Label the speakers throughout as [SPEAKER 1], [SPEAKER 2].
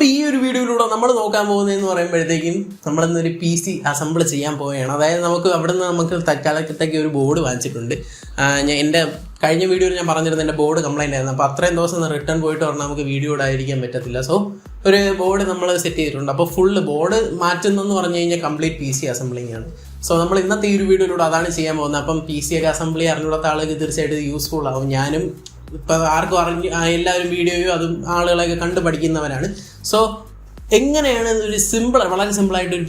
[SPEAKER 1] അപ്പോൾ ഈ ഒരു വീഡിയോയിലൂടെ നമ്മൾ നോക്കാൻ പോകുന്നതെന്ന് പറയുമ്പോഴത്തേക്കും നമ്മളിന്നൊരു PC അസംബിൾ ചെയ്യാൻ പോവുകയാണ്. അതായത് നമുക്ക് തൽക്കാലത്തേക്ക് ഒരു ബോർഡ് വാങ്ങിച്ചിട്ടുണ്ട്. എൻ്റെ കഴിഞ്ഞ വീഡിയോയിൽ ഞാൻ പറഞ്ഞിരുന്നത് എൻ്റെ ബോർഡ് കംപ്ലൈൻ്റ് ആയിരുന്നു. അപ്പോൾ അത്രയും ദിവസം റിട്ടേൺ പോയിട്ട് പറഞ്ഞാൽ നമുക്ക് വീഡിയോ ഇടാതിരിക്കാൻ പറ്റത്തില്ല. സോ ഒരു ബോർഡ് നമ്മൾ സെറ്റ് ചെയ്തിട്ടുണ്ട്. അപ്പോൾ ഫുള്ള് ബോർഡ് മാറ്റുന്നതെന്ന് പറഞ്ഞു കഴിഞ്ഞാൽ കംപ്ലീറ്റ് PC അസംബ്ലിംഗ് ആണ്. സോ നമ്മൾ ഇന്നത്തെ ഈ ഒരു വീഡിയോയിലൂടെ അതാണ് ചെയ്യാൻ പോകുന്നത്. അപ്പം PC ഒക്കെ അസംബ്ലി അറിഞ്ഞൂടാത്ത ആളുകൾക്ക് തീർച്ചയായിട്ടും യൂസ്ഫുൾ ആവും. ഞാനും ഇപ്പം ആർക്കും എല്ലാവരും വീഡിയോയും അതും ആളുകളെയൊക്കെ കണ്ടു പഠിക്കുന്നവരാണ്. സോ എങ്ങനെയാണ് ഒരു വളരെ സിമ്പിളായിട്ട് ഒരു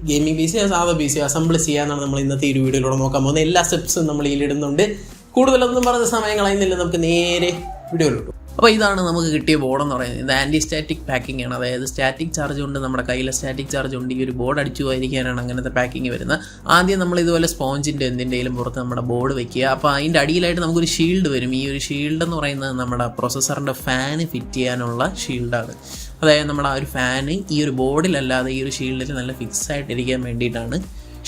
[SPEAKER 1] ഗെയിമിംഗ് PC സാധാ PC അസംബിൾ ചെയ്യാനാണ് നമ്മൾ ഇന്നത്തെ ഈ ഒരു വീഡിയോയിലൂടെ നോക്കാൻ പോകുന്നത്. എല്ലാ സ്റ്റെപ്സും നമ്മൾ ഇതിലിടുന്നുണ്ട്. കൂടുതലൊന്നും പറഞ്ഞ സമയം കളയുന്നില്ല, നമുക്ക് നേരെ വീഡിയോയിലോട്ട്. അപ്പോൾ ഇതാണ് നമുക്ക് കിട്ടിയ ബോർഡ് എന്ന് പറയുന്നത്. ഇത് ആൻറ്റി സ്റ്റാറ്റിക് പാക്കിംഗ് ആണ്. അതായത് സ്റ്റാറ്റിക് ചാർജ് കൊണ്ട് നമ്മുടെ കയ്യിലെ സ്റ്റാറ്റിക് ചാർജ് കൊണ്ട് ഈ ഒരു ബോർഡ് അടിച്ചു പോയിരിക്കാനാണ് അങ്ങനത്തെ പാക്കിങ് വരുന്നത്. ആദ്യം നമ്മൾ ഇതുപോലെ സ്പോഞ്ചിൻ്റെ എന്തിൻ്റെയും പുറത്ത് നമ്മുടെ ബോർഡ് വെക്കുക. അപ്പോൾ അതിൻ്റെ അടിയിലായിട്ട് നമുക്കൊരു ഷീൽഡ് വരും. ഈ ഒരു ഷീൽഡ് എന്ന് പറയുന്നത് നമ്മുടെ പ്രൊസസ്സറിൻ്റെ ഫാന് ഫിറ്റ് ചെയ്യാനുള്ള ഷീൽഡാണ്. അതായത് നമ്മുടെ ആ ഒരു ഫാന് ഈ ഒരു ബോർഡിലല്ലാതെ ഈ ഒരു ഷീൽഡിൽ നല്ല ഫിക്സ് ആയിട്ടിരിക്കാൻ വേണ്ടിയിട്ടാണ്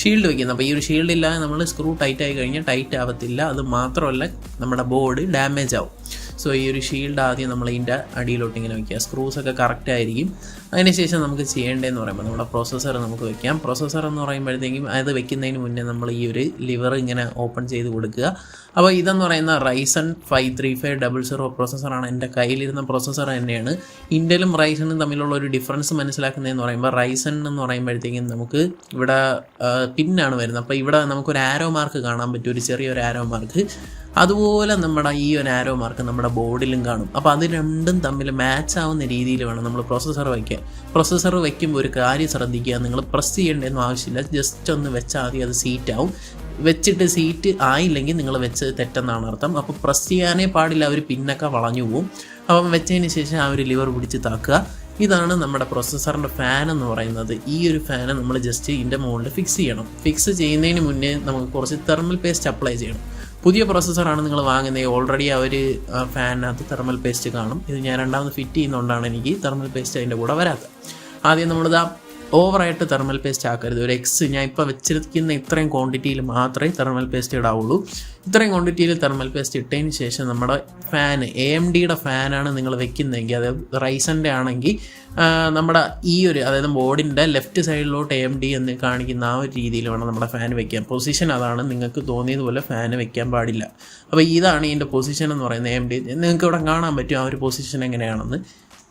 [SPEAKER 1] ഷീൽഡ് വയ്ക്കുന്നത്. അപ്പോൾ ഈ ഒരു ഷീൽഡ് ഇല്ലാതെ നമ്മൾ സ്ക്രൂ ടൈറ്റ് ആയി കഴിഞ്ഞാൽ ടൈറ്റ് ആവത്തില്ല. അത് മാത്രമല്ല നമ്മുടെ ബോർഡ് ഡാമേജ് ആവും. സോ ഈ ഒരു ഷീൽഡ് ആദ്യം നമ്മൾ ഇതിൻ്റെ അടിയിലോട്ട് ഇങ്ങനെ വയ്ക്കുക. സ്ക്രൂസൊക്കെ കറക്റ്റ് ആയിരിക്കും. അതിനുശേഷം നമുക്ക് ചെയ്യേണ്ടതെന്ന് പറയുമ്പോൾ നമ്മുടെ പ്രൊസസ്സർ നമുക്ക് വെക്കാം. പ്രൊസസ്സർ എന്ന് പറയുമ്പോഴത്തേക്കും അത് വെക്കുന്നതിന് മുന്നേ നമ്മൾ ഈ ഒരു ലിവർ ഇങ്ങനെ ഓപ്പൺ ചെയ്ത് കൊടുക്കുക. അപ്പോൾ ഇതെന്ന് പറയുന്ന റൈസൺ 53500 പ്രൊസസ്സറാണ്. എൻ്റെ കയ്യിലിരുന്ന പ്രൊസസ്സർ തന്നെയാണ്. ഇൻ്റലും റൈസണും തമ്മിലുള്ള ഒരു ഡിഫറൻസ് മനസ്സിലാക്കുന്നതെന്ന് പറയുമ്പോൾ റൈസൺ എന്ന് പറയുമ്പോഴത്തേക്കും നമുക്ക് ഇവിടെ പിന്നാണ് വരുന്നത്. അപ്പോൾ ഇവിടെ നമുക്കൊരു ആരോ മാർക്ക് കാണാൻ പറ്റും, ഒരു ചെറിയൊരു ആരോ മാർക്ക്. അതുപോലെ നമ്മുടെ ഈ ഒരു ആരോ മാർക്ക് നമ്മുടെ ബോർഡിലും കാണും. അപ്പോൾ അത് രണ്ടും തമ്മിൽ മാച്ച് ആവുന്ന രീതിയിൽ വേണം നമ്മൾ പ്രൊസസ്സർ വയ്ക്കാൻ. പ്രൊസസ്സർ വയ്ക്കുമ്പോൾ ഒരു കാര്യം ശ്രദ്ധിക്കുക, നിങ്ങൾ പ്രസ് ചെയ്യേണ്ടതൊന്നും ആവശ്യമില്ല. ജസ്റ്റ് ഒന്ന് വെച്ചാൽ മതി, അത് സീറ്റ് ആവും. വെച്ചിട്ട് സീറ്റ് ആയില്ലെങ്കിൽ നിങ്ങൾ വെച്ചത് തെറ്റെന്നാണ് അർത്ഥം. അപ്പോൾ പ്രസ് ചെയ്യാനേ പാടില്ല, അവർ പിന്നൊക്കെ വളഞ്ഞു പോവും. അപ്പം വെച്ചതിന് ശേഷം ആ ഒരു ലിവർ പിടിച്ച് താക്കുക. ഇതാണ് നമ്മുടെ പ്രൊസസ്സറിൻ്റെ ഫാൻ എന്ന് പറയുന്നത്. ഈ ഒരു ഫാന് നമ്മൾ ജസ്റ്റ് ഇതിൻ്റെ മുകളിൽ ഫിക്സ് ചെയ്യണം. ഫിക്സ് ചെയ്യുന്നതിന് മുന്നേ നമുക്ക് കുറച്ച് തെർമൽ പേസ്റ്റ് അപ്ലൈ ചെയ്യണം. പുതിയ പ്രൊസസ്സറാണ് നിങ്ങൾ വാങ്ങുന്നത്, ഓൾറെഡി ആ ഒരു ഫാനിനകത്ത് തെർമൽ പേസ്റ്റ് കാണും. ഇത് ഞാൻ രണ്ടാമത് ഫിറ്റ് ചെയ്യുന്നതുകൊണ്ടാണ് എനിക്ക് തെർമൽ പേസ്റ്റ് അതിൻ്റെ കൂടെ വരാത്തത്. ആദ്യം നമ്മളിതാ ഓവറായിട്ട് തെർമൽ പേസ്റ്റ് ആക്കരുത്. ഒരു ഞാൻ ഇപ്പോൾ വെച്ചിരിക്കുന്ന ഇത്രയും ക്വാണ്ടിറ്റിയിൽ മാത്രമേ തെർമൽ പേസ്റ്റ് ഇടാവുള്ളൂ. ഇത്രയും ക്വാണ്ടിറ്റിയിൽ തെർമൽ പേസ്റ്റ് ഇട്ടതിന് ശേഷം നമ്മുടെ ഫാന് AMDയുടെ ഫാനാണ് നിങ്ങൾ വെക്കുന്നതെങ്കിൽ, അതായത് റൈസൻ്റെ ആണെങ്കിൽ നമ്മുടെ ഈ ഒരു അതായത് ബോർഡിൻ്റെ ലെഫ്റ്റ് സൈഡിലോട്ട് AMD എന്ന് കാണിക്കുന്ന ആ ഒരു രീതിയിൽ വേണം നമ്മുടെ ഫാൻ വെക്കാൻ. പൊസിഷൻ അതാണ്, നിങ്ങൾക്ക് തോന്നിയതുപോലെ ഫാന് വെക്കാൻ പാടില്ല. അപ്പോൾ ഇതാണ് ഇതിൻ്റെ പൊസിഷൻ എന്ന് പറയുന്നത്. AMD നിങ്ങൾക്ക് ഇവിടെ കാണാൻ പറ്റും ആ ഒരു പൊസിഷൻ എങ്ങനെയാണെന്ന്.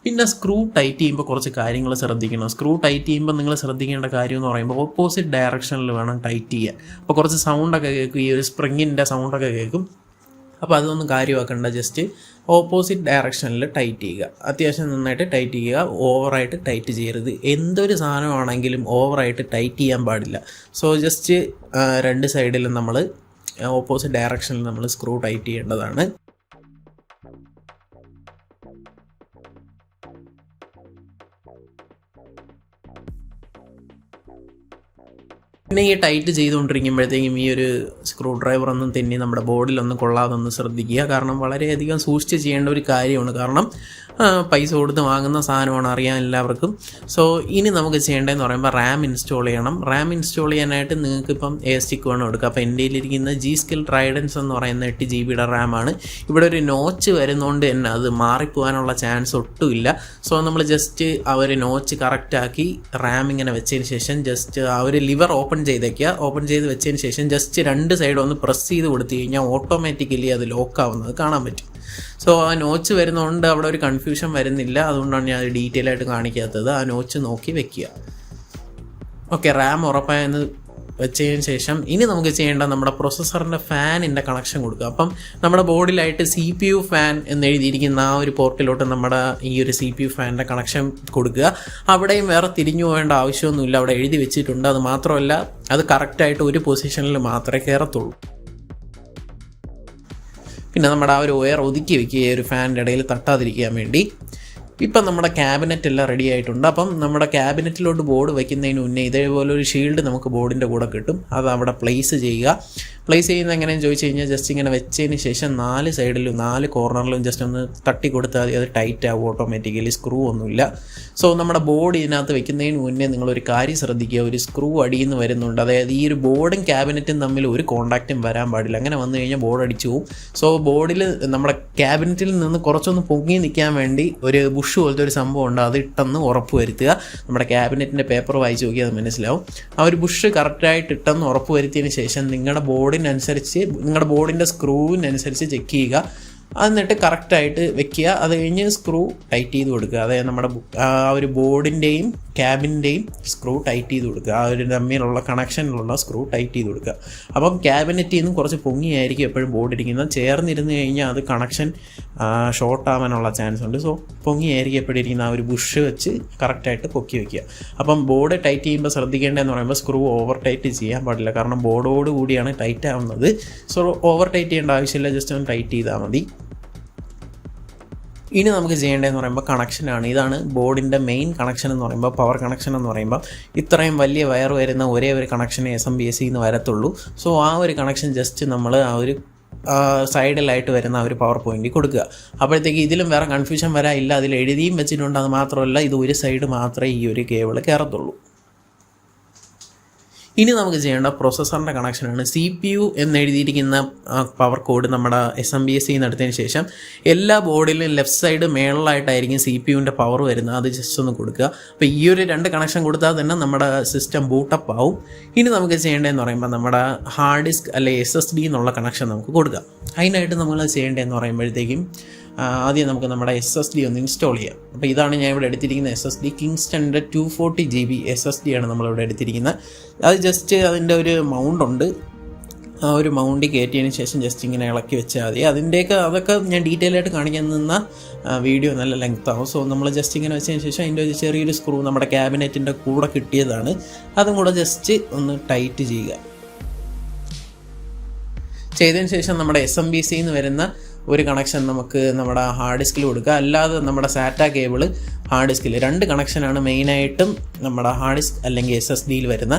[SPEAKER 1] പിന്നെ സ്ക്രൂ ടൈറ്റ് ചെയ്യുമ്പോൾ കുറച്ച് കാര്യങ്ങൾ ശ്രദ്ധിക്കണം. സ്ക്രൂ ടൈറ്റ് ചെയ്യുമ്പോൾ നിങ്ങൾ ശ്രദ്ധിക്കേണ്ട കാര്യം എന്ന് പറയുമ്പോൾ ഓപ്പോസിറ്റ് ഡയറക്ഷനിൽ വേണം ടൈറ്റ് ചെയ്യാൻ. അപ്പോൾ കുറച്ച് സൗണ്ടൊക്കെ കേൾക്കും, ഈ ഒരു സ്പ്രിങ്ങിൻ്റെ സൗണ്ടൊക്കെ കേൾക്കും. അപ്പോൾ അതൊന്നും കാര്യമാക്കണ്ട, ജസ്റ്റ് ഓപ്പോസിറ്റ് ഡയറക്ഷനിൽ ടൈറ്റ് ചെയ്യുക. അത്യാവശ്യം നന്നായിട്ട് ടൈറ്റ് ചെയ്യുക, ഓവറായിട്ട് ടൈറ്റ് ചെയ്യരുത്. എന്തൊരു സാധനമാണെങ്കിലും ഓവറായിട്ട് ടൈറ്റ് ചെയ്യാൻ പാടില്ല. സോ ജസ്റ്റ് രണ്ട് സൈഡിലും നമ്മൾ ഓപ്പോസിറ്റ് ഡയറക്ഷനിൽ നമ്മൾ സ്ക്രൂ ടൈറ്റ് ചെയ്യേണ്ടതാണ്. പിന്നെ ഈ ടൈറ്റ് ചെയ്തുകൊണ്ടിരിക്കുമ്പോഴത്തേക്കും ഈ ഒരു സ്ക്രൂ ഡ്രൈവർ ഒന്നും തെന്നി നമ്മുടെ ബോർഡിലൊന്നും കൊള്ളാതൊന്ന് ശ്രദ്ധിക്കുക. കാരണം വളരെയധികം സൂക്ഷിച്ച് ചെയ്യേണ്ട ഒരു കാര്യമാണ്. കാരണം പൈസ കൊടുത്ത് വാങ്ങുന്ന സാധനമാണ്, അറിയാൻ എല്ലാവർക്കും. സോ ഇനി നമുക്ക് ചെയ്യേണ്ടതെന്ന് പറയുമ്പോൾ റാം ഇൻസ്റ്റാൾ ചെയ്യണം. റാം ഇൻസ്റ്റാൾ ചെയ്യാനായിട്ട് നിങ്ങൾക്കിപ്പം സ്റ്റിക്ക് വേണം എടുക്കുക. അപ്പോൾ എൻ്റെ കയ്യിലിരിക്കുന്ന G-Skill Tridents എന്ന് പറയുന്ന 8 GB റാമാണ്. ഇവിടെ ഒരു നോച്ച് വരുന്നതുകൊണ്ട് തന്നെ അത് മാറിപ്പോകാനുള്ള ചാൻസ് ഒട്ടുമില്ല. സോ നമ്മൾ ജസ്റ്റ് ആ ഒരു നോച്ച് കറക്റ്റാക്കി റാം ഇങ്ങനെ വെച്ചതിന് ശേഷം ജസ്റ്റ് ആ ഒരു ലിവർ ഓപ്പൺ ചെയ്തേക്കുക. ഓപ്പൺ ചെയ്ത് വെച്ചതിന് ശേഷം ജസ്റ്റ് രണ്ട് സൈഡും ഒന്ന് പ്രസ് ചെയ്ത് കൊടുത്തു കഴിഞ്ഞാൽ ഓട്ടോമാറ്റിക്കലി അത് ലോക്കാവുന്നത് കാണാൻ പറ്റും. സോ ആ നോച്ച് വരുന്നതുകൊണ്ട് അവിടെ ഒരു കൺഫ്യൂഷൻ വരുന്നില്ല. അതുകൊണ്ടാണ് ഞാൻ അത് ഡീറ്റെയിൽ ആയിട്ട് കാണിക്കാത്തത്. ആ നോച്ച് നോക്കി വെക്കുക. ഓക്കെ, റാം ഉറപ്പായെന്ന് വെച്ചതിന് ശേഷം ഇനി നമുക്ക് ചെയ്യേണ്ട നമ്മുടെ പ്രൊസസ്സറിൻ്റെ ഫാനിൻ്റെ കണക്ഷൻ കൊടുക്കുക. അപ്പം നമ്മുടെ ബോർഡിലായിട്ട് CPU ഫാൻ എന്ന് എഴുതിയിരിക്കുന്ന ആ ഒരു പോർട്ടിലോട്ട് നമ്മുടെ ഈ ഒരു CPU ഫാനിൻ്റെ കണക്ഷൻ കൊടുക്കുക. അവിടെയും വേറെ തിരിഞ്ഞു പോകേണ്ട ആവശ്യമൊന്നുമില്ല, അവിടെ എഴുതി വെച്ചിട്ടുണ്ട്. അത് മാത്രമല്ല, അത് കറക്റ്റായിട്ട് ഒരു പൊസിഷനിൽ മാത്രമേ കയറത്തുള്ളൂ. പിന്നെ നമ്മുടെ ആ ഒരു വയർ ഒതുക്കി വയ്ക്കുക, ഒരു ഫാനിൻ്റെ ഇടയിൽ തട്ടാതിരിക്കാൻ വേണ്ടി. ഇപ്പം നമ്മുടെ ക്യാബിനറ്റ് എല്ലാം റെഡി ആയിട്ടുണ്ട്. അപ്പം നമ്മുടെ ക്യാബിനറ്റിലോട്ട് ബോർഡ് വയ്ക്കുന്നതിന് മുന്നേ ഇതേപോലെ ഒരു ഷീൽഡ് നമുക്ക് ബോർഡിൻ്റെ കൂടെ കിട്ടും. അത് അവിടെ പ്ലേസ് ചെയ്യുക. പ്ലേസ് ചെയ്യുന്നത് എങ്ങനെയെന്ന് ചോദിച്ചു കഴിഞ്ഞാൽ ജസ്റ്റ് ഇങ്ങനെ വെച്ചതിന് ശേഷം 4 സൈഡിലും 4 കോർണറിലും ജസ്റ്റ് ഒന്ന് തട്ടി കൊടുത്താൽ മതി. അത് ടൈറ്റ് ആവും ഓട്ടോമാറ്റിക്കലി, സ്ക്രൂ ഒന്നുമില്ല. സോ നമ്മുടെ ബോർഡ് ഇതിനകത്ത് വെക്കുന്നതിന് മുന്നേ നിങ്ങളൊരു കാര്യം ശ്രദ്ധിക്കുക, ഒരു സ്ക്രൂ അടിയിൽ നിന്ന് വരുന്നുണ്ട്. അതായത് ഈ ഒരു ബോർഡും ക്യാബിനറ്റും തമ്മിൽ ഒരു കോൺടാക്റ്റും വരാൻ പാടില്ല. അങ്ങനെ വന്നു കഴിഞ്ഞാൽ ബോർഡ് അടിച്ചു പോകും. സോ ബോർഡിൽ നമ്മുടെ ക്യാബിനറ്റിൽ നിന്ന് കുറച്ചൊന്ന് പൊങ്ങി നിൽക്കാൻ വേണ്ടി ഒരു ബുഷ് പോലത്തെ ഒരു സംഭവം ഉണ്ട്, അത് ഇട്ടെന്ന് ഉറപ്പ് വരുത്തുക. നമ്മുടെ ക്യാബിനറ്റിൻ്റെ പേപ്പർ വായിച്ച് നോക്കിയാൽ അത് മനസ്സിലാവും. ആ ഒരു ബുഷ് കറക്റ്റായിട്ട് ഇട്ടെന്ന് ഉറപ്പ് വരുത്തിയതിന് ശേഷം നിങ്ങളുടെ ബോർഡിനനുസരിച്ച്, നിങ്ങളുടെ ബോർഡിൻ്റെ സ്ക്രൂവിനനുസരിച്ച് ചെക്ക് ചെയ്യുക. എന്നിട്ട് കറക്റ്റായിട്ട് വെക്കുക. അത് കഴിഞ്ഞ് സ്ക്രൂ ടൈറ്റ് ചെയ്ത് കൊടുക്കുക. അതായത് നമ്മുടെ ആ ഒരു ബോർഡിൻ്റെയും ക്യാബിൻ്റെയും സ്ക്രൂ ടൈറ്റ് ചെയ്ത് കൊടുക്കുക. ആ ഒരു തമ്മിലുള്ള കണക്ഷനിലുള്ള സ്ക്രൂ ടൈറ്റ് ചെയ്ത് കൊടുക്കുക. അപ്പം ക്യാബിനറ്റിൽ നിന്നും കുറച്ച് പൊങ്ങിയായിരിക്കും എപ്പോഴും ബോർഡ് ഇരിക്കുന്നത്. ചേർന്നിരുന്ന് കഴിഞ്ഞാൽ അത് കണക്ഷൻ ഷോർട്ട് ആവാനുള്ള ചാൻസ് ഉണ്ട്. സോ പൊങ്ങിയായിരിക്കും എപ്പോഴും ഇരിക്കുന്നത്. ആ ഒരു ബുഷ് വെച്ച് കറക്റ്റായിട്ട് പൊക്കി വയ്ക്കുക. അപ്പം ബോർഡ് ടൈറ്റ് ചെയ്യുമ്പോൾ ശ്രദ്ധിക്കേണ്ടതെന്ന് പറയുമ്പോൾ സ്ക്രൂ ഓവർ ടൈറ്റ് ചെയ്യാൻ പാടില്ല. കാരണം ബോർഡോട് കൂടിയാണ് ടൈറ്റ് ആവുന്നത്. സോ ഓവർ ടൈറ്റ് ചെയ്യേണ്ട ആവശ്യമില്ല, ജസ്റ്റ് ഒന്ന് ടൈറ്റ് ചെയ്താൽ മതി. ഇനി നമുക്ക് ചെയ്യേണ്ടതെന്ന് പറയുമ്പോൾ കണക്ഷനാണ്. ഇതാണ് ബോർഡിൻ്റെ മെയിൻ കണക്ഷൻ എന്ന് പറയുമ്പോൾ, പവർ കണക്ഷൻ എന്ന് പറയുമ്പോൾ ഇത്രയും വലിയ വയർ വരുന്ന ഒരേ ഒരു കണക്ഷനെ SMPSC നിന്ന് വരത്തുള്ളൂ. സോ ആ ഒരു കണക്ഷൻ ജസ്റ്റ് നമ്മൾ ആ ഒരു സൈഡിലായിട്ട് വരുന്ന ഒരു പവർ പോയിന്റിൽ കൊടുക്കുക. അപ്പോഴത്തേക്ക് ഇതിലും വേറെ കൺഫ്യൂഷൻ വരാനില്ല. അതിൽ എഴുതിയും വെച്ചിട്ടുണ്ട്. അത് മാത്രമല്ല, ഇത് ഒരു സൈഡ് മാത്രമേ ഈ ഒരു കേബിൾ കയറത്തുള്ളൂ. ഇനി നമുക്ക് ചെയ്യേണ്ട പ്രോസസ്സറിൻ്റെ കണക്ഷനാണ്. CPU എന്നെഴുതിയിരിക്കുന്ന പവർ കോഡ് നമ്മുടെ SMPSC എടുത്തതിന് ശേഷം എല്ലാ ബോർഡിലും ലെഫ്റ്റ് സൈഡ് മേളിലായിട്ടായിരിക്കും CPUവിൻ്റെ പവർ വരുന്നത്. അത് ജസ്റ്റ് ഒന്ന് കൊടുക്കുക. അപ്പോൾ ഈ ഒരു 2 കണക്ഷൻ കൊടുത്താൽ തന്നെ നമ്മുടെ സിസ്റ്റം ബൂട്ടപ്പ് ആവും. ഇനി നമുക്ക് ചെയ്യേണ്ടതെന്ന് പറയുമ്പോൾ നമ്മുടെ ഹാർഡ് ഡിസ്ക് അല്ലെ SSD എന്നുള്ള കണക്ഷൻ നമുക്ക് കൊടുക്കുക. അതിനായിട്ട് നമ്മൾ ചെയ്യേണ്ടതെന്ന് പറയുമ്പോഴത്തേക്കും ആദ്യം നമുക്ക് നമ്മുടെ SSD ഒന്ന് ഇൻസ്റ്റാൾ ചെയ്യാം. അപ്പോൾ ഇതാണ് ഞാൻ ഇവിടെ എടുത്തിരിക്കുന്ന SSD. കിങ്സ്റ്റണിൻ്റെ 240 GB SSD ആണ് നമ്മളിവിടെ എടുത്തിരിക്കുന്നത്. അത് ജസ്റ്റ് അതിൻ്റെ ഒരു മൗണ്ട് ഉണ്ട്. ആ ഒരു മൗണ്ടിൽ കയറ്റിയതിന് ശേഷം ജസ്റ്റ് ഇങ്ങനെ ഇളക്കി വെച്ചാൽ മതി. അതൊക്കെ ഞാൻ ഡീറ്റെയിൽ ആയിട്ട് കാണിക്കാൻ നിന്ന വീഡിയോ നല്ല ലെങ്ത് ആവും. സോ നമ്മൾ ജസ്റ്റ് ഇങ്ങനെ വെച്ചതിന് ശേഷം അതിൻ്റെ ഒരു ചെറിയൊരു സ്ക്രൂ നമ്മുടെ ക്യാബിനറ്റിൻ്റെ കൂടെ കിട്ടിയതാണ്. അതും കൂടെ ജസ്റ്റ് ഒന്ന് ടൈറ്റ് ചെയ്യുക. ചെയ്തതിന് ശേഷം നമ്മുടെ SMPSC നിന്ന് വരുന്ന ഒരു കണക്ഷൻ നമുക്ക് നമ്മുടെ ഹാർഡ് ഡിസ്കിൽ കൊടുക്കുക. അല്ലാതെ നമ്മുടെ സാറ്റ കേബിൾ ഹാർഡ് ഡിസ്കിൽ 2 കണക്ഷനാണ് മെയിനായിട്ടും നമ്മുടെ ഹാർഡ് ഡിസ്ക് അല്ലെങ്കിൽ SSDയിൽ വരുന്ന.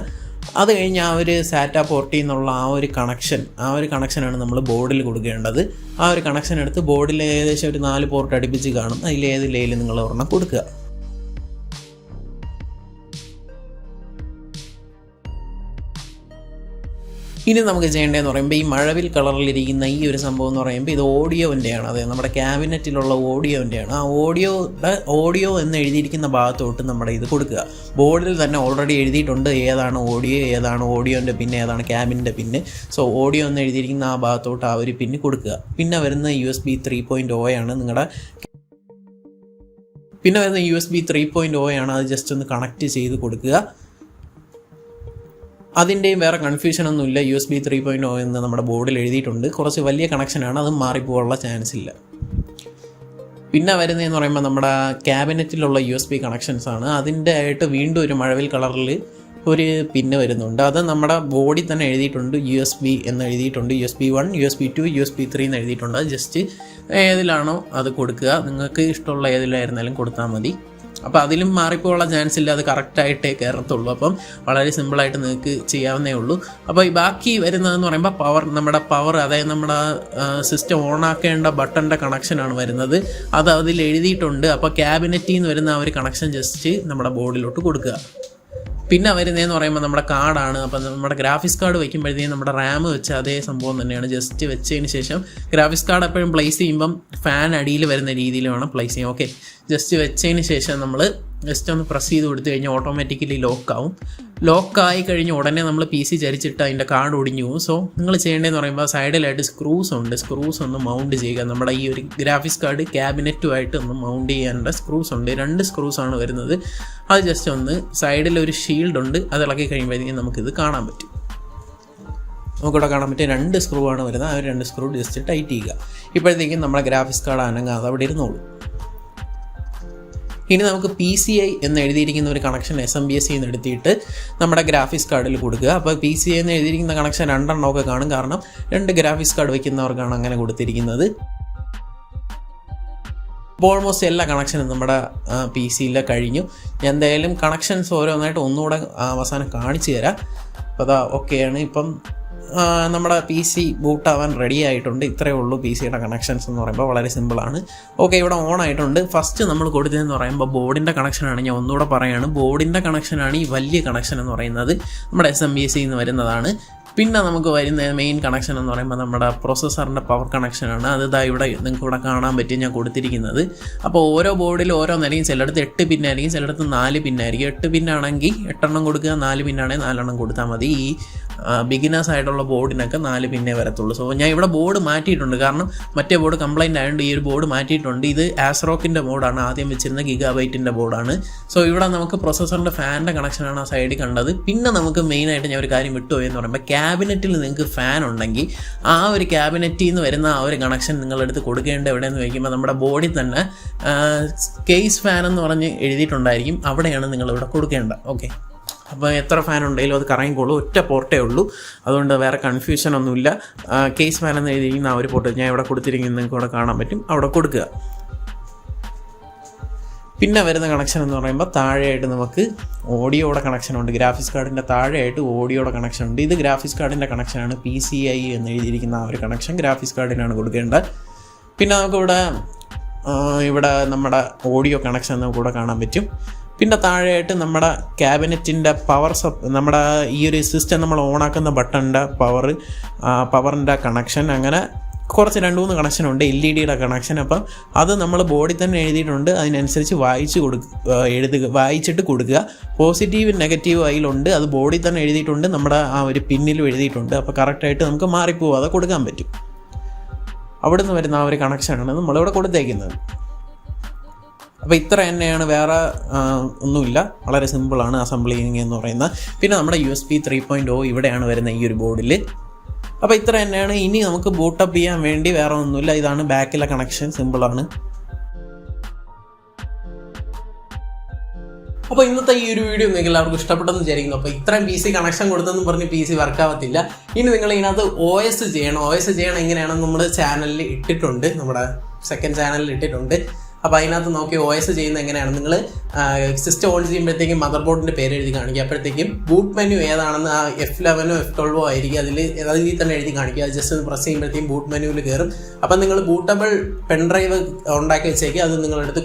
[SPEAKER 1] അത് കഴിഞ്ഞ് ആ ഒരു സാറ്റ പോർട്ടിൽ നിന്നുള്ള ആ ഒരു കണക്ഷനാണ് നമ്മൾ ബോർഡിൽ കൊടുക്കേണ്ടത്. ആ ഒരു കണക്ഷൻ എടുത്ത് ബോർഡിൽ ഏകദേശം ഒരു 4 പോർട്ട് അടുപ്പിച്ച് കാണും. അതിലേതിലേലും നിങ്ങൾ ഒരെണ്ണം കൊടുക്കുക. ഇനി നമുക്ക് ചെയ്യേണ്ടതെന്ന് പറയുമ്പോൾ ഈ മഴവിൽ കളറിലിരിക്കുന്ന ഈ ഒരു സംഭവം എന്ന് പറയുമ്പോൾ ഇത് ഓഡിയോൻ്റെയാണ്. അതായത് നമ്മുടെ ക്യാബിനറ്റിലുള്ള ഓഡിയോൻ്റെയാണ്. ആ ഓഡിയോ എന്ന് എഴുതിയിരിക്കുന്ന ഭാഗത്തോട്ട് നമ്മുടെ ഇത് കൊടുക്കുക. ബോർഡിൽ തന്നെ ഓൾറെഡി എഴുതിയിട്ടുണ്ട് ഏതാണ് ഓഡിയോൻ്റെ പിന്നെ ഏതാണ് ക്യാബിൻ്റെ പിന്നെ. സോ ഓഡിയോ എന്ന് എഴുതിയിരിക്കുന്ന ആ ഭാഗത്തോട്ട് ആ ഒരു പിന്ന് കൊടുക്കുക. പിന്നെ വരുന്ന USB 3.0 ആണ് നിങ്ങളുടെ. പിന്നെ വരുന്ന USB 3.0 ആണ്. അത് ജസ്റ്റ് ഒന്ന് കണക്ട് ചെയ്ത് കൊടുക്കുക. അതിൻ്റെയും വേറെ കൺഫ്യൂഷനൊന്നുമില്ല. USB 3.0 എന്ന് നമ്മുടെ ബോർഡിൽ എഴുതിയിട്ടുണ്ട്. കുറച്ച് വലിയ കണക്ഷനാണ്, അത് മാറിപ്പോകാനുള്ള ചാൻസ് ഇല്ല. പിന്നെ വരുന്നതെന്ന് പറയുമ്പോൾ നമ്മുടെ ക്യാബിനറ്റിലുള്ള USB കണക്ഷൻസാണ്. അതിൻ്റെ ആയിട്ട് വീണ്ടും ഒരു മഴവിൽ കളറിൽ ഒരു പിന്ന് വരുന്നുണ്ട്. അത് നമ്മുടെ ബോർഡിൽ തന്നെ എഴുതിയിട്ടുണ്ട്. USB എന്ന് എഴുതിയിട്ടുണ്ട്. USB 1, USB 2, USB 3 എന്ന് എഴുതിയിട്ടുണ്ട്. അത് ജസ്റ്റ് ഏതിലാണോ അത് കൊടുക്കുക. നിങ്ങൾക്ക് ഇഷ്ടമുള്ള ഏതിലായിരുന്നാലും കൊടുത്താൽ മതി. അപ്പോൾ അതിലും മാറിപ്പോയുള്ള ചാൻസ് ഇല്ല. അത് കറക്റ്റായിട്ടേ കയറത്തുള്ളൂ. അപ്പം വളരെ സിമ്പിളായിട്ട് നിങ്ങൾക്ക് ചെയ്യാവുന്നേ ഉള്ളൂ. അപ്പോൾ ഈ ബാക്കി വരുന്നതെന്ന് പറയുമ്പോൾ നമ്മുടെ പവർ അതായത് നമ്മുടെ സിസ്റ്റം ഓണാക്കേണ്ട ബട്ടൻ്റെ കണക്ഷനാണ് വരുന്നത്. അത് അതിൽ എഴുതിയിട്ടുണ്ട്. അപ്പോൾ ക്യാബിനറ്റിൽ നിന്ന് വരുന്ന ആ ഒരു കണക്ഷൻ ജസ്റ്റ് നമ്മുടെ ബോർഡിലോട്ട് കൊടുക്കുക. പിന്നെ വരുന്നതെന്ന് പറയുമ്പോൾ നമ്മുടെ കാർഡാണ്. അപ്പം നമ്മുടെ ഗ്രാഫിക്സ് കാർഡ് വയ്ക്കുമ്പോഴത്തേക്കും നമ്മുടെ റാം വെച്ച അതേ സംഭവം തന്നെയാണ്. ജസ്റ്റ് വെച്ചതിന് ശേഷം ഗ്രാഫിക്സ് കാർഡ് എപ്പോഴും പ്ലേസ് ചെയ്യുമ്പം ഫാൻ അടിയിൽ വരുന്ന രീതിയിൽ വേണം പ്ലേസ് ചെയ്യാം. ഓക്കെ, ജസ്റ്റ് വെച്ചതിന് ശേഷം നമ്മൾ ജസ്റ്റ് ഒന്ന് പ്രസ് ചെയ്ത് കൊടുത്തു കഴിഞ്ഞാൽ ഓട്ടോമാറ്റിക്കലി ലോക്കാവും. ലോക്കായി കഴിഞ്ഞ് ഉടനെ നമ്മൾ PC ചരിച്ചിട്ട് അതിൻ്റെ കാർഡ് ഒടിഞ്ഞു പോകും. സോ നിങ്ങൾ ചെയ്യേണ്ടതെന്ന് പറയുമ്പോൾ സൈഡിലായിട്ട് സ്ക്രൂസ് ഉണ്ട്. സ്ക്രൂസ് ഒന്ന് മൗണ്ട് ചെയ്യുക. നമ്മുടെ ഈ ഒരു ഗ്രാഫിക്സ് കാർഡ് ക്യാബിനറ്റുമായിട്ട് ഒന്ന് മൗണ്ട് ചെയ്യാനുള്ള സ്ക്രൂസ് ഉണ്ട്. 2 സ്ക്രൂസാണ് വരുന്നത്. അത് ജസ്റ്റ് ഒന്ന് സൈഡിലൊരു ഷീൽഡ് ഉണ്ട്. അത് ഇളക്കി കഴിയുമ്പോഴത്തേക്കും നമുക്കിത് കാണാൻ പറ്റും. നമുക്കിവിടെ കാണാൻ പറ്റിയ 2 സ്ക്രൂ ആണ് വരുന്നത്. ആ 2 സ്ക്രൂ ജസ്റ്റ് ടൈറ്റ് ചെയ്യുക. ഇപ്പോഴത്തേക്കും നമ്മുടെ ഗ്രാഫിക്സ് കാർഡ് അനങ്ങാതെ അവിടെ ഇരുന്നോളൂ. ഇനി നമുക്ക് PCI എന്ന് എഴുതിയിരിക്കുന്ന ഒരു കണക്ഷൻ SMPSC എന്ന് എടുത്തിട്ട് നമ്മുടെ ഗ്രാഫിക്സ് കാർഡിൽ കൊടുക്കുക. അപ്പോൾ PCI എന്ന് എഴുതിയിരിക്കുന്ന കണക്ഷൻ 2 എണ്ണമൊക്കെ കാണും. കാരണം 2 ഗ്രാഫിക്സ് കാർഡ് വയ്ക്കുന്നവർക്കാണ് അങ്ങനെ കൊടുത്തിരിക്കുന്നത്. അപ്പോൾ ഓൾമോസ്റ്റ് എല്ലാ കണക്ഷനും നമ്മുടെ PC-യിൽ കഴിഞ്ഞു. ഞാൻ എന്തായാലും കണക്ഷൻസ് ഓരോന്നായിട്ട് ഒന്നുകൂടെ അവസാനം കാണിച്ചു തരാം. അപ്പോൾ അതാ ഓക്കെയാണ്. ഇപ്പം നമ്മുടെ PC ബൂട്ടാവാൻ റെഡി ആയിട്ടുണ്ട്. ഇത്രയേ ഉള്ളൂ PCയുടെ കണക്ഷൻസ് എന്ന് പറയുമ്പോൾ വളരെ സിമ്പിളാണ്. ഓക്കെ, ഇവിടെ ഓൺ ആയിട്ടുണ്ട്. ഫസ്റ്റ് നമ്മൾ കൊടുത്തതെന്ന് പറയുമ്പോൾ ബോർഡിൻ്റെ കണക്ഷനാണ്. ഞാൻ ഒന്നുകൂടെ പറയുകയാണ്, ബോർഡിൻ്റെ കണക്ഷനാണ് ഈ വലിയ കണക്ഷൻ എന്ന് പറയുന്നത്. നമ്മുടെ SMPSC നിന്ന് വരുന്നതാണ്. പിന്നെ നമുക്ക് വരുന്ന മെയിൻ കണക്ഷൻ എന്ന് പറയുമ്പോൾ നമ്മുടെ പ്രോസസ്സറിൻ്റെ പവർ കണക്ഷനാണ്. അത് ഇവിടെ നിങ്ങൾക്ക് ഇവിടെ കാണാൻ പറ്റും, ഞാൻ കൊടുത്തിരിക്കുന്നത്. അപ്പോൾ ഓരോ ബോർഡിൽ ഓരോന്നായിരിക്കും, ചിലയിടത്ത് 8 പിന്നായിരിക്കും, ചിലയിടത്ത് 4 പിന്നായിരിക്കും. 8 പിന്നാണെങ്കിൽ 8 എണ്ണം കൊടുക്കുക, 4 പിന്നാണെങ്കിൽ 4 എണ്ണം കൊടുത്താൽ മതി. ഈ ബിഗിനേഴ്സ് ആയിട്ടുള്ള ബോർഡിനൊക്കെ 4 പിന്നേ വരത്തുള്ളൂ. സോ ഞാൻ ഇവിടെ ബോർഡ് മാറ്റിയിട്ടുണ്ട്, കാരണം മറ്റേ ബോർഡ് കംപ്ലൈൻ്റ് ആയതുകൊണ്ട് ഈ ഒരു ബോർഡ് മാറ്റിയിട്ടുണ്ട്. ഇത് ആസ്റോക്കിൻ്റെ ബോർഡാണ്, ആദ്യം വെച്ചിരുന്ന ഗിഗാബൈറ്റിൻ്റെ ബോർഡാണ്. സോ ഇവിടെ നമുക്ക് പ്രോസസ്സറിൻ്റെ ഫാനിൻ്റെ കണക്ഷനാണ് ആ സൈഡിൽ കണ്ടത്. പിന്നെ നമുക്ക് മെയിനായിട്ട് ഞാൻ ഒരു കാര്യം വിട്ടുപോയെന്ന് പറയുമ്പോൾ, ക്യാബിനറ്റിൽ നിങ്ങൾക്ക് ഫാൻ ഉണ്ടെങ്കിൽ ആ ഒരു ക്യാബിനറ്റിൽ നിന്ന് വരുന്ന ആ ഒരു കണക്ഷൻ നിങ്ങളെടുത്ത് കൊടുക്കേണ്ടത് എവിടെയെന്ന് ചോദിക്കുമ്പോൾ നമ്മുടെ ബോർഡിൽ തന്നെ കേസ് ഫാൻ എന്ന് പറഞ്ഞ് എഴുതിയിട്ടുണ്ടായിരിക്കും, അവിടെയാണ് നിങ്ങളിവിടെ കൊടുക്കേണ്ടത്. ഓക്കെ, അപ്പോൾ എത്ര ഫാൻ ഉണ്ടെങ്കിലും അത് കറങ്ങിക്കോളൂ, ഒറ്റ പോർട്ടേ ഉള്ളൂ, അതുകൊണ്ട് വേറെ കൺഫ്യൂഷൻ ഒന്നുമില്ല. കേസ് ഫാൻ എന്ന് എഴുതിയിരിക്കുന്ന ആ ഒരു പോർട്ട് ഞാൻ ഇവിടെ കൊടുത്തിരിക്കുന്നത് നിങ്ങൾക്ക് ഇവിടെ കാണാൻ പറ്റും, അവിടെ കൊടുക്കുക. പിന്നെ വരുന്ന കണക്ഷൻ എന്ന് പറയുമ്പോൾ താഴെയായിട്ട് നമുക്ക് ഓഡിയോയുടെ കണക്ഷനുണ്ട്, ഗ്രാഫിക്സ് കാർഡിൻ്റെ താഴെയായിട്ട് ഓഡിയോയുടെ കണക്ഷൻ ഉണ്ട്. ഇത് ഗ്രാഫിക്സ് കാർഡിൻ്റെ കണക്ഷനാണ്, PCI എന്ന് എഴുതിയിരിക്കുന്ന ആ ഒരു കണക്ഷൻ ഗ്രാഫിക്സ് കാർഡിനാണ് കൊടുക്കേണ്ടത്. പിന്നെ ഇവിടെ നമ്മുടെ ഓഡിയോ കണക്ഷൻ നമുക്കിവിടെ കാണാൻ പറ്റും. പിന്നെ താഴെയായിട്ട് നമ്മുടെ ക്യാബിനറ്റിൻ്റെ നമ്മുടെ ഈ ഒരു സിസ്റ്റം നമ്മൾ ഓണാക്കുന്ന ബട്ടണിൻ്റെ പവറിൻ്റെ കണക്ഷൻ, അങ്ങനെ കുറച്ച് 2-3 കണക്ഷനുണ്ട്. LED-യുടെ കണക്ഷൻ. അപ്പം അത് നമ്മൾ ബോർഡിൽ തന്നെ എഴുതിയിട്ടുണ്ട്, അതിനനുസരിച്ച് വായിച്ചിട്ട് കൊടുക്കുക. പോസിറ്റീവ് നെഗറ്റീവ് അതിലുണ്ട്, അത് ബോർഡിൽ തന്നെ എഴുതിയിട്ടുണ്ട്, നമ്മുടെ ആ ഒരു പിന്നിലും എഴുതിയിട്ടുണ്ട്. അപ്പോൾ കറക്റ്റായിട്ട് നമുക്ക് മാറിപ്പോവാതെ കൊടുക്കാൻ പറ്റും. അവിടെ നിന്ന് വരുന്ന ആ ഒരു കണക്ഷനാണ് നമ്മളിവിടെ കൊടുത്തേക്കുന്നത്. അപ്പോൾ ഇത്ര തന്നെയാണ്, വേറെ ഒന്നുമില്ല, വളരെ സിമ്പിളാണ് അസംബ്ലിങ് എന്ന് പറയുന്നത്. പിന്നെ നമ്മുടെ USB 3.0 ഇവിടെയാണ് വരുന്നത് ഈ ഒരു ബോർഡിൽ. അപ്പോൾ ഇത്ര തന്നെയാണ്. ഇനി നമുക്ക് ബൂട്ടപ്പ് ചെയ്യാൻ വേണ്ടി വേറെ ഒന്നുമില്ല, ഇതാണ് ബാക്കിലെ കണക്ഷൻ, സിമ്പിളാണ്. അപ്പോൾ ഇന്നത്തെ ഈ ഒരു വീഡിയോ നിങ്ങൾക്ക് എല്ലാവർക്കും ഇഷ്ടപ്പെട്ടെന്ന് വിചാരിക്കുന്നു. അപ്പോൾ ഇത്രയും PC കണക്ഷൻ കൊടുത്തെന്ന് പറഞ്ഞ് PC വർക്കാവത്തില്ല. ഇനി നിങ്ങൾ ഇതിനകത്ത് OS ചെയ്യണം എങ്ങനെയാണെന്ന് നമ്മുടെ ചാനലിൽ ഇട്ടിട്ടുണ്ട്, നമ്മുടെ സെക്കൻഡ് ചാനലിൽ ഇട്ടിട്ടുണ്ട്. അപ്പോൾ അതിനകത്ത് നോക്കി OS ചെയ്യുന്നത് എങ്ങനെയാണ്, നിങ്ങൾ സിസ്റ്റം ഓൺ ചെയ്യുമ്പോഴത്തേക്കും മദർ ബോർഡിൻ്റെ പേര് എഴുതി കാണിക്കുക. അപ്പോഴത്തേക്കും ബൂട്ട് മെനു ഏതാണെന്ന് ആ F11 F12 ആയിരിക്കും, അതിൽ തന്നെ എഴുതി കാണിക്കുക. അത് ജസ്റ്റ് ഒന്ന് പ്രസ് ചെയ്യുമ്പോഴത്തേക്കും ബൂട്ട് മെനുവിൽ കയറും. അപ്പം നിങ്ങൾ ബൂട്ടബിൾ പെൻഡ്രൈവ് ഉണ്ടാക്കി വെച്ചേക്കുക, അത് നിങ്ങളെടുത്ത്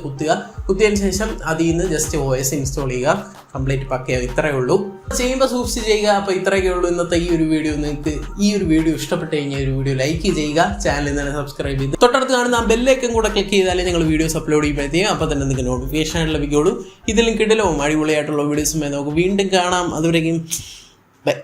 [SPEAKER 1] കുത്തിയതിന് ശേഷം അതിൽ നിന്ന് ജസ്റ്റ് OS ഇൻസ്റ്റാൾ ചെയ്യുക. കംപ്ലീറ്റ് പക്കയോ, ഇത്രയേ ഉള്ളൂ. ചെയ്യുമ്പോൾ സൂക്ഷിച്ച് ചെയ്യുക. അപ്പോൾ ഇത്രയൊക്കെ ഉള്ളൂ ഇന്നത്തെ ഈ ഒരു വീഡിയോ. നിങ്ങൾക്ക് ഈ ഒരു വീഡിയോ ഇഷ്ടപ്പെട്ട് കഴിഞ്ഞാൽ ഒരു വീഡിയോ ലൈക്ക് ചെയ്യുക, ചാനലിൽ തന്നെ സബ്സ്ക്രൈബ് ചെയ്ത് തൊട്ടടുത്ത് കാണുന്ന ആ ബെല്ലേക്കും കൂടെ ക്ലിക്ക് ചെയ്താലേ നിങ്ങൾ വീഡിയോസ് അപ്ലോഡ് ചെയ്യുമ്പോഴത്തേക്കും അപ്പോൾ തന്നെ നിങ്ങൾക്ക് നോട്ടിഫിക്കേഷൻ ആയിട്ട് ലഭിക്കുള്ളൂ. ഇതിലും കിടലവും അടിപൊളിയായിട്ടുള്ള വീഡിയോസുമായി നമുക്ക് വീണ്ടും കാണാം. അതുവരെയും ബൈ.